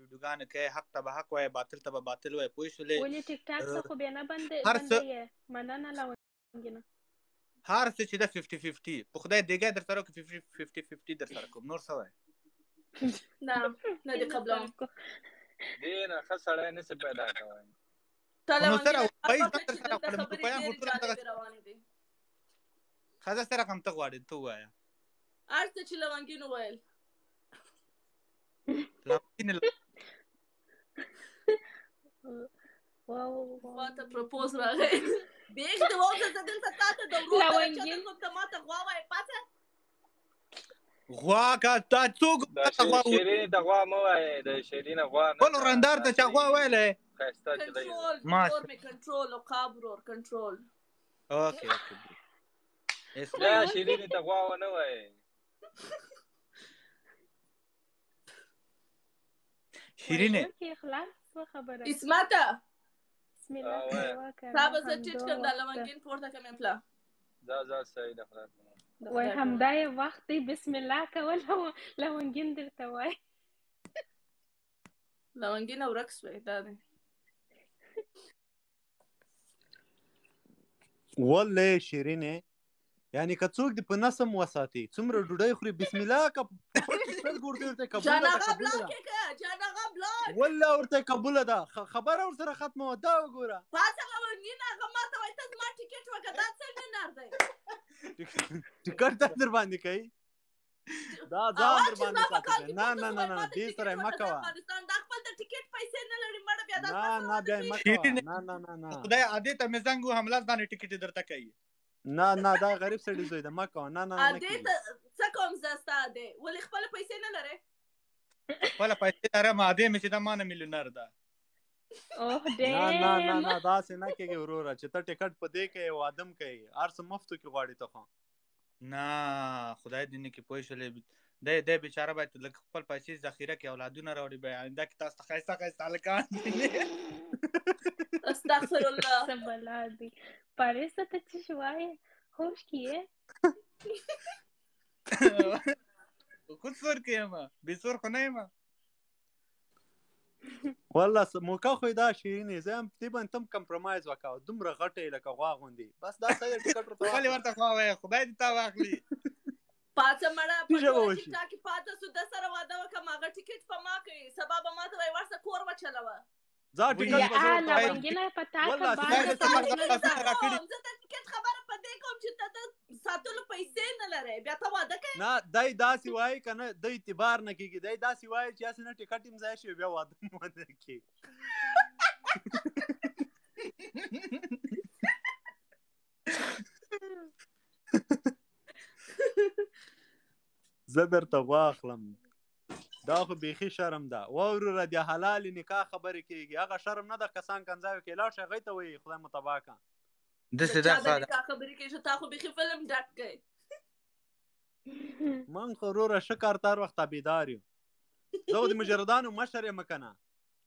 ویډیوګانې کوي، حق ته به حق وایي، باطل ته به باطل وایي. پوه شولې؟ ولې ټیک ټاک ته خو بیا نه هر څه بندوي؟ مننه لونګینه. هر څه چې ده 50-50 په خدای دیګی در سره وکړي 50-50 در سره کوم. نور څه وایي؟ نه دې قبلوم. دې نه ښه سړی نسي پیدا کوی. نو سره وایي در سره کړم روپیان خو ټول همدغه ښځه سره کوم ته غواړې ته ووایه. هر څه چې لونګین وویل ماته پروپوز راغی. بیخ د واوزه زه دلته تا ته د ورور ته چتل کوم ته ماته غوا وایې پاڅه. غوا که تا څوک د شیرینې ته غوا مه وایې، د شیرینه غوا نه. بل ورندار ته چا غوا ویلی؟ ښایسته چې دی کنټرول مې کنټرول عقاب ورور کنټرول. اوکې بیا شیرینې ته غوا ونه وایې. شیرینې اسمته بسم الله وکړه. تا به زه ټیټ کړم دا لونګین پورته کړم یې پله. ځه صحیح ده خدای پناه. وای همدا یې وخت دی بسم الله کول لونګین درته وایي. لونګینه ورک سوی دا دی. والله شیرینې یعنی که څوک دې په نسم وساتي څومره ډوډۍ خوري بسم الله که جانغه بلاکې که جانغه بلاک والله ورته قبوله ده خبره ورسره ختمه وه. دا وګوره پاڅه لونګینه هغه ماته وایي ته زما ټیکټ وکړه دا څنګه نار دی. ټیکټ دا در باندې کوي دا ځان در باندې ساتي. نه دې سره یې مه کوه. دا خپل د ټیکټ پیسې نه لري مړه بیا دا نه بیا یې مه کوه. نه خدای عادي ته مې زنګ وهم لاس باندې ټیکټ یې درته کوي. نه دا غریب سړي زوی ده مه کوه. نه عادي ته څه کوم زه ستا عادي ولې خپله پیسې نه لرې؟ خپله پیسې لرم عادي مې چې دا ما نه میلیونر ده. نه داسې نه کېږي وروره چې ته ټیکټ په دې کوې وادم کوې هر څه مفتو کې غواړې ته خو. نه خدای دې نه کړي پوه شولې دی بیچاره باید لږ خپل پیسې ذخیره کړي اولادونه راوړي به آینده کې تاسو ته ښایسته ښایسته هلکان استغفر الله څه بلا دي پاریس ته څه شوایې خوش کیې خود سور کې یم بې سور خو نه یم والله موقع خو دا شیرینې زه هم دې باندې تم کمپرومایز وکړه دومره غټه یې لکه غوا غوندې بس دا صحیح ټیکټ خالي ورته خوا وایه خدای دې تا واخلي پاڅه مړه په ټیکټاک کې پاته سو د سره واده وکړم هغه ټیکټ په ما کوي سبا به ما ته وایي ورسه کور وچلوه ځه ټیکټ به زه لونګینه په تا که زه د ټیکټ خبره په دې کوم چې ته د ساتلو پیسې نه لرې بیا ته واده کوې نه دی داسې وایي که نه د اعتبار نه کېږي دی داسې وایي چې هسې نه ټیکټ یې ځای شي بیا واده م ونه کړي زه درته غوا اخلم دا خو بیخي شرم ده واوروره د حلالې نکاح خبرې کېږي هغه شرم نه ده کسان کنځاوي کې لاړ شي هغوی ته وایي خدای مو تباه کړه د چا د نکاح خبرې کېږي چې تا خو بیخي فلم ډک کوې من خو وروره ښه کار تر وخته بیدار یم زه خو د مجردانو مشر یم که نه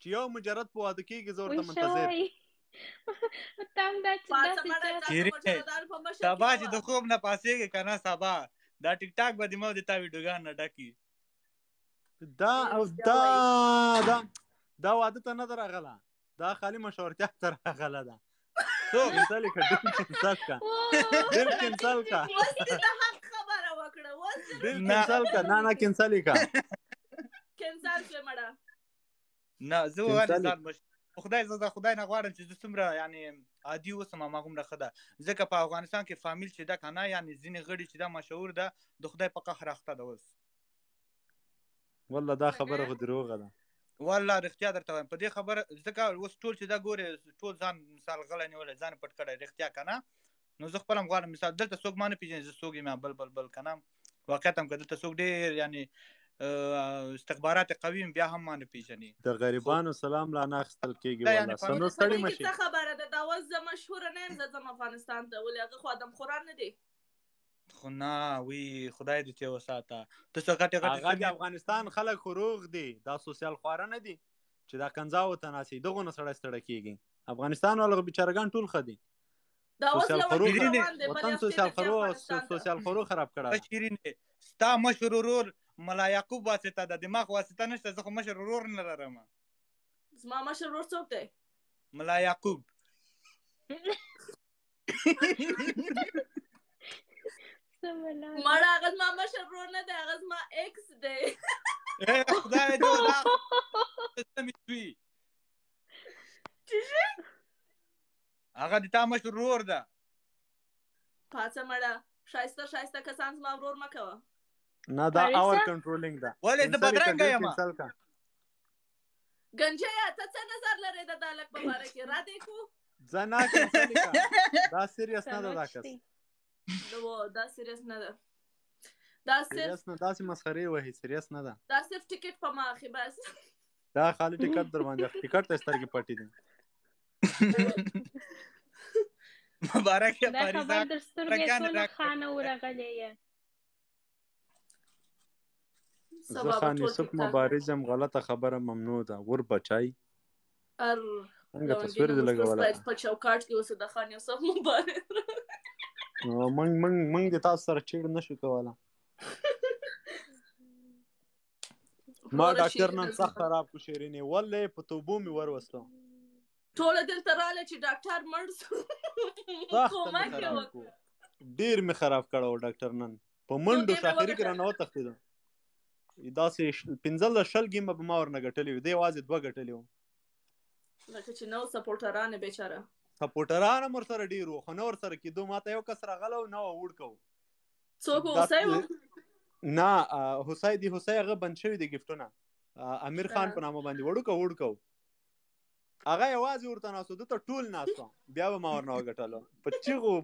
چې یو مجرد په واده کېږي زه ورته منتظر سبا چې د خوب نه پاسېږي که نه سبا دا ټیک ټاک به د ما د تا ویډیوګان نه ډکي دا واده ته نه ده راغله دا خالي مشورتیا ته راغله ده کینسل کړه ډېر کینسل کړه نه کینسل یې کړه کینسل شوې مړه نه زه ولې ځان خدای زه د خدای نه غواړم چې زه څومره یعنې عادي اوسم هماغومره ښه ده ځکه په افغانستان کې فامیل چې ده که نه یعنې ځینې غړي چې دا مشهور ده د خدای په قهر اخته ده اوس والله دا خبره خو دروغه ده والله رښتیا درته وایم په دې خبره ځکه اوس ټول چې دا ګورې ټول ځان مثال غلی نیولی ځان پټ کړی رښتیا که نه نو زه خپله هم غواړم مثال دلته څوک ما نه پېژني زه څوک یم بل که نه واقعیت هم که دلته څوک ډېر یعنې استخبارات قوي بیا هم ما نه پېژني د غریبانو سلام لا نه اخیستل کېږي والله سنو ستړي مه شي څه خبره ده دا اوس زه مشهوره نه یم زه ځم افغانستان ته ولې هغه خو آدمخوران نه دی خو نه وی خدای دې ترې وساته ته څه غټې هغه د افغانستان خلک خو روغ دي دا سوسیال خواره نه دي چې دا کنځاو ته ناستي دغو نه سړی ستړی کېږي افغانستان والا بیچارهګان ټول ښه دي وطن سوسیال خورو خراب کړه شیرینې ستا مشر ورور ملا یعقوب واسطه ده دماغ واسطه نشته زه خو مشر ورور نه لرم زما مشر ورور څوک دی ملا یعقوب مړه هغه زما مشر ورور نه دی هغه زما ایکس دی خدای دې ودا سمې دوی هغه د تا مشر ورور ده پاڅه مړه ښایسته کسان زما ورور مه کوه نه دا اور کنټرولینګ ده ولې زه بدرنګه یم ګنجیا ته څه نظر لرې د هلک په باره کې را دی کو زه نه کینسل کا دا سیریس نه ده دا کس دا سیریس نه ده دا سیریس نه داسې مسخرې وهي سیریس نه ده دا صرف ټیکټ په ما اخی بس دا خالی ټیکټ در باندې ټیکټ ته سترګې پټې دي مبارک دا خبر در سترګې ټوله خانه ورغلې یې زه خان یوسف مبارز یم غلطه خبره ممنوع ده ور بچای څنګه تصویر دې لګولا په چوکاټ کې اوس د خان یوسف مبارز منګ د تاسو سره چیړ نشو کوله ما ډاکټر نن سخت خراب کو شیرینی ولې په توبو می ور وستو ټول دلته رااله چې ډاکټر مړ شو ډیر می خراب کړو ډاکټر نن په منډو شاخري کې رانه وتښتیدو داسې 15 شل ګیمه به ما ورنه ګټلې وي دی یوازې 2 ګټلې وو لکه چې نو سپورټرانه بیچاره سپورټرانه مر سره ډیر وو خو نو ور سره کېدو ماته یو کس راغلو نو وړکو څوک حسین نه حسین دی حسین هغه بند شوی دی گیفټونه امیر خان په نامه باندې وړکو هغه یوازې ورته ناسو ته ټول ناسو بیا به ما ورنه وګټلو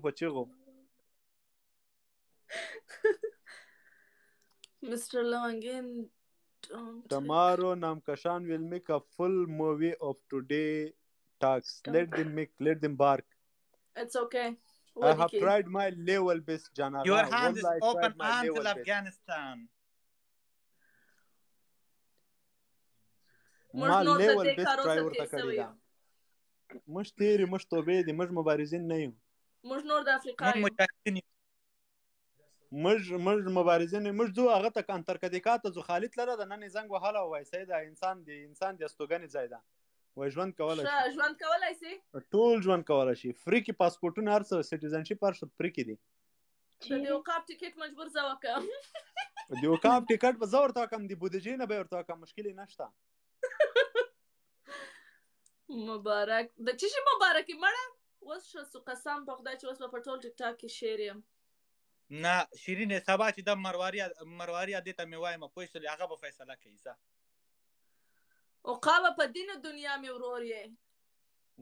پچیغو Mr. Longin, tomorrow Namkashan will make a full movie of today talks. Let them bark. It's okay. I have tried my level best, Jana. Your hand is open until Afghanistan. ما level best try ورته کړی دا. مش تیری مش توبې دي مش مبارزین نه یو. مش نور د افریقا یو. مج مبارزین مج دو هغه ته انترکتیکات زو خالد لره د نن زنګ وهاله وای سي دا انسان د استوګنې ځای ده وای ژوند کولای شي ټول ژوند کولای شي فری کی پاسپورتونه هر څه سټیزنشپ هر څه فری کی دي د وقاف ټیکټ مجبور زوکه د وقاف ټیکټ په زور تا کم دی بودجې نه به ورته کم مشکل نشته مبارک د چی مبارک مړه وس شو قسم په خدای چې وس په ټول ټیک ټاک کې شیر یم نه شیرینه سبا چې د مرواري دته مې وایم پوښتل هغه به فیصله کوي ځه او قاوه په دین دنیا مې ورور یې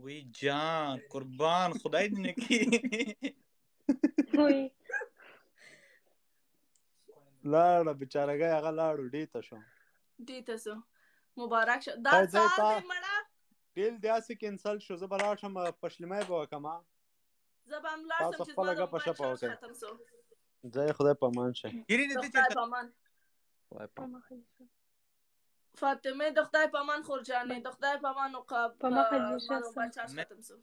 وی جان قربان خدای دې نه کی وای لاړه بیچارهګي هغه لاړو ډیته شو مبارک شه دا ځای مړه ټیل داسې کینسل شو زه بلا شم پښلمای به وکما زبام لاسم چې زما په شپه ختم شو ځای خدای پامان شه ګیرینه دې چې پامان فاطمه د خدای پامان خورجانې د خدای پامان او قاب پامان ختم شو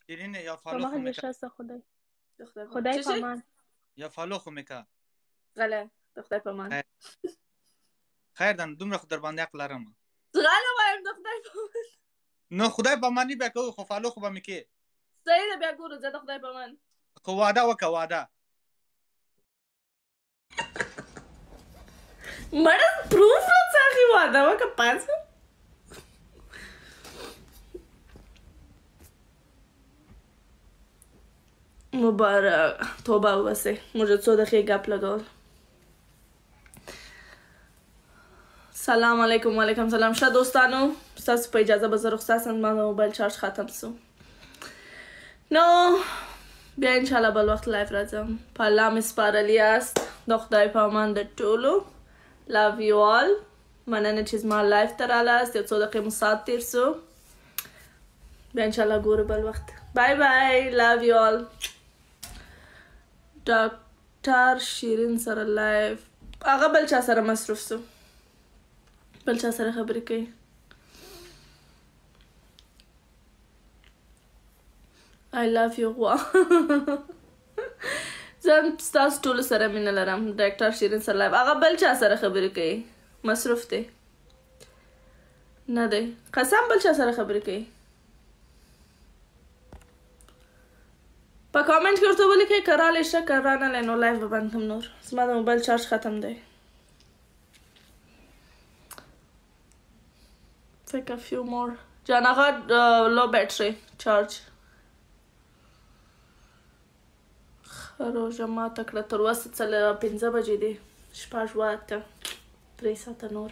شیرینه یا فالو پامان شه خدای پامان یا فالو خو میکا غله د خدای پامان خیر دن دومره خو در باندې عقل لرم غله وایم د خدای پامان نو خدای پامانی به کو خو فالو خو به میکې صحیح ده بیا ګورو زه د خدای پامان خو واده وکړه واده مړه پروف راځي واده وکړه پاس مبارک توبه وباسئ موږ څو دقیقې ګپ لګول سلام علیکم وعلیکم سلام ښه دوستانو ستاسو په اجازه به زه رخصت شم زما د موبایل چارج ختم شو نو بیا انشاءالله بل وخت لایف راځم په الله مې سپارلي یاست د خدای په امان د ټولو love you all مننه چې زما لایف ته رالاست یو څو دقیقې مو ساعت تیر شو بیا انشاءالله ګورو بل وخت بای بای love you all ډاکټر شیرین سره لایف هغه بل چا سره مصروف شو بل چا سره خبرې کوي I love you غوا زه ستاسو ټولو سره مینه لرم ډاکټر شیرین سر لایف. هغه بل چا سره خبرې کوي؟ مصروف دی نه دی؟ قسم بل چا سره خبرې کوي؟ په کامنټ کې ورته ولیکئ که رالی شه که رانلی نو لایف به بند کړم. نور زما د موبایل چارج ختم دی. Take a few more. جان آقا لو بیټرۍ چارج روژه ماته کړه تر اوسه 5 بجې دي 6 8 3 ساعته نور.